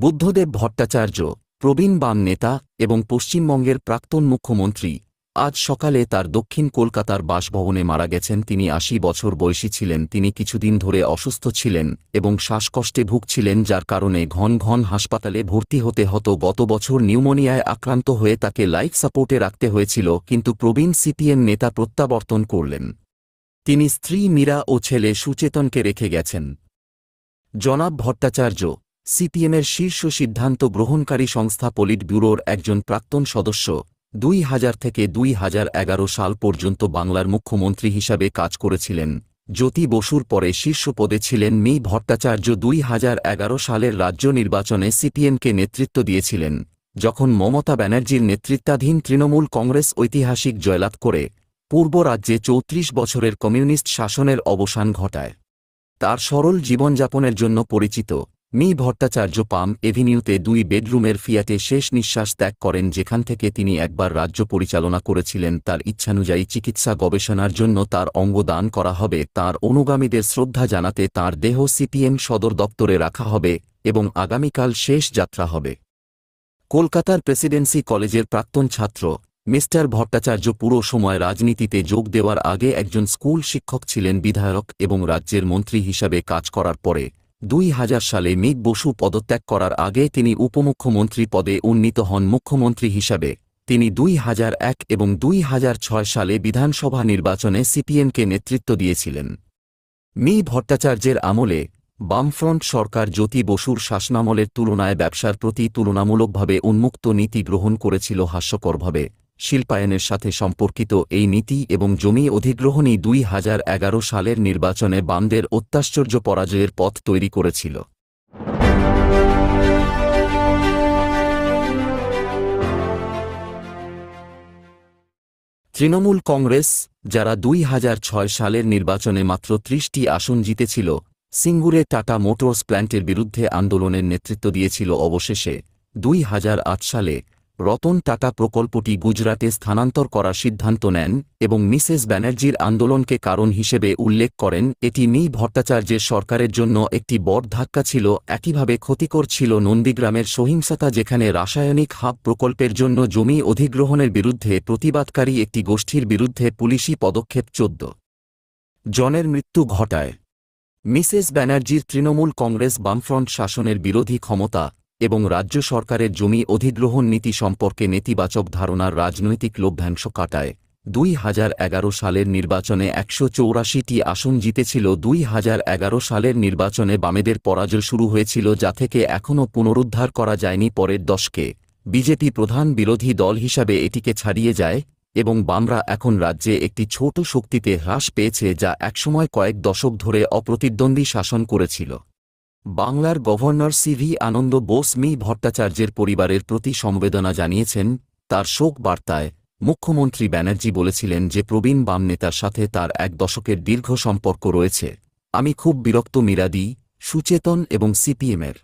বুদ্ধদেব ভট্টাচার্য, প্রবীণ বাম নেতা এবং পশ্চিমবঙ্গের প্রাক্তন মুখ্যমন্ত্রী, আজ সকালে তার দক্ষিণ কলকাতার বাসভবনে মারা গেছেন। তিনি ৮০ বছর বয়সী ছিলেন। তিনি কিছুদিন ধরে অসুস্থ ছিলেন এবং শ্বাসকষ্টে ভুগছিলেন, যার কারণে ঘন ঘন হাসপাতালে ভর্তি হতে হতো। গত বছর নিউমোনিয়ায় আক্রান্ত হয়ে তাকে লাইফ সাপোর্টে রাখতে হয়েছিল, কিন্তু প্রবীণ সিপিএম নেতা প্রত্যাবর্তন করলেন। তিনি স্ত্রী মীরা ও ছেলে সুচেতনকে রেখে গেছেন। জনাব ভট্টাচার্য সিপিএমের শীর্ষ সিদ্ধান্ত গ্রহণকারী সংস্থা পলিট ব্যুরোর একজন প্রাক্তন সদস্য। ২০০০ থেকে ২০১১ সাল পর্যন্ত বাংলার মুখ্যমন্ত্রী হিসাবে কাজ করেছিলেন। জ্যোতি বসুর পরে শীর্ষ পদে ছিলেন। মি ভট্টাচার্য ২০১১ সালের রাজ্য নির্বাচনে সিপিএমকে নেতৃত্ব দিয়েছিলেন, যখন মমতা ব্যানার্জির নেতৃত্বাধীন তৃণমূল কংগ্রেস ঐতিহাসিক জয়লাভ করে পূর্ব রাজ্যে ৩৪ বছরের কমিউনিস্ট শাসনের অবসান ঘটায়। তার সরল জীবনযাপনের জন্য পরিচিত মি ভট্টাচার্য পাম এভিনিউতে ২ বেডরুমের ফ্ল্যাটে শেষ নিঃশ্বাস ত্যাগ করেন, যেখান থেকে তিনি একবার রাজ্য পরিচালনা করেছিলেন। তার ইচ্ছানুযায়ী চিকিৎসা গবেষণার জন্য তার অঙ্গ দান করা হবে। তার অনুগামীদের শ্রদ্ধা জানাতে তার দেহ সিপিএম সদর দপ্তরে রাখা হবে এবং আগামীকাল শেষ যাত্রা হবে। কলকাতার প্রেসিডেন্সি কলেজের প্রাক্তন ছাত্র মিস্টার ভট্টাচার্য পুরো সময় রাজনীতিতে যোগ দেওয়ার আগে একজন স্কুল শিক্ষক ছিলেন। বিধায়ক এবং রাজ্যের মন্ত্রী হিসাবে কাজ করার পরে ২০০০ সালে মি বসু পদত্যাগ করার আগে তিনি উপমুখ্যমন্ত্রী পদে উন্নীত হন। মুখ্যমন্ত্রী হিসাবে তিনি ২০০১ এবং ২০০৬ সালে বিধানসভা নির্বাচনে সিপিএমকে নেতৃত্ব দিয়েছিলেন। মি ভট্টাচার্যের আমলে বামফ্রন্ট সরকার জ্যোতি বসুর শাসনামলের তুলনায় ব্যবসার প্রতি তুলনামূলকভাবে উন্মুক্ত নীতি গ্রহণ করেছিল। হাস্যকরভাবে শিল্পায়নের সাথে সম্পর্কিত এই নীতি এবং জমি অধিগ্রহণই ২০১১ সালের নির্বাচনে বামদের অত্যাশ্চর্য পরাজয়ের পথ তৈরি করেছিল। তৃণমূল কংগ্রেস, যারা ২০০৬ সালের নির্বাচনে মাত্র ৩০টি আসন জিতেছিল, সিঙ্গুরে টাটা মোটরস প্ল্যান্টের বিরুদ্ধে আন্দোলনের নেতৃত্ব দিয়েছিল। অবশেষে ২০০৮ সালে রতন টাটা প্রকল্পটি গুজরাটে স্থানান্তর করার সিদ্ধান্ত নেন এবং মিসেস ব্যানার্জির আন্দোলনকে কারণ হিসেবে উল্লেখ করেন। এটি মি ভট্টাচার্যের সরকারের জন্য একটি বড় ধাক্কা ছিল। একইভাবে ক্ষতিকর ছিল নন্দীগ্রামের সহিংসতা, যেখানে রাসায়নিক হাব প্রকল্পের জন্য জমি অধিগ্রহণের বিরুদ্ধে প্রতিবাদকারী একটি গোষ্ঠীর বিরুদ্ধে পুলিশি পদক্ষেপ ১৪ জনের মৃত্যু ঘটায়। মিসেস ব্যানার্জির তৃণমূল কংগ্রেস বামফ্রন্ট শাসনের বিরোধী ক্ষমতা এবং রাজ্য সরকারের জমি অধিগ্রহণ নীতি সম্পর্কে নেতিবাচক ধারণার রাজনৈতিক লভ্যাংশ কাটায় ২০১১ সালের নির্বাচনে ১৮৪টি আসন জিতেছিল। ২০১১ সালের নির্বাচনে বামেদের পরাজয় শুরু হয়েছিল, যা থেকে এখনও পুনরুদ্ধার করা যায়নি। পরের দশকে বিজেপি প্রধান বিরোধী দল হিসাবে এটিকে ছাড়িয়ে যায় এবং বামরা এখন রাজ্যে একটি ছোট শক্তিতে হ্রাস পেয়েছে, যা একসময় কয়েক দশক ধরে অপ্রতিদ্বন্দ্বী শাসন করেছিল। বাংলার গভর্নর সিভি আনন্দ বোস মি ভট্টাচার্যের পরিবারের প্রতি সমবেদনা জানিয়েছেন। তার শোক বার্তায় মুখ্যমন্ত্রী ব্যানার্জি বলেছিলেন যে প্রবীণ বাম নেতার সাথে তার ১ দশকের দীর্ঘ সম্পর্ক রয়েছে। আমি খুব বিরক্ত মীরা দি, সুচেতন এবং সিপিএমের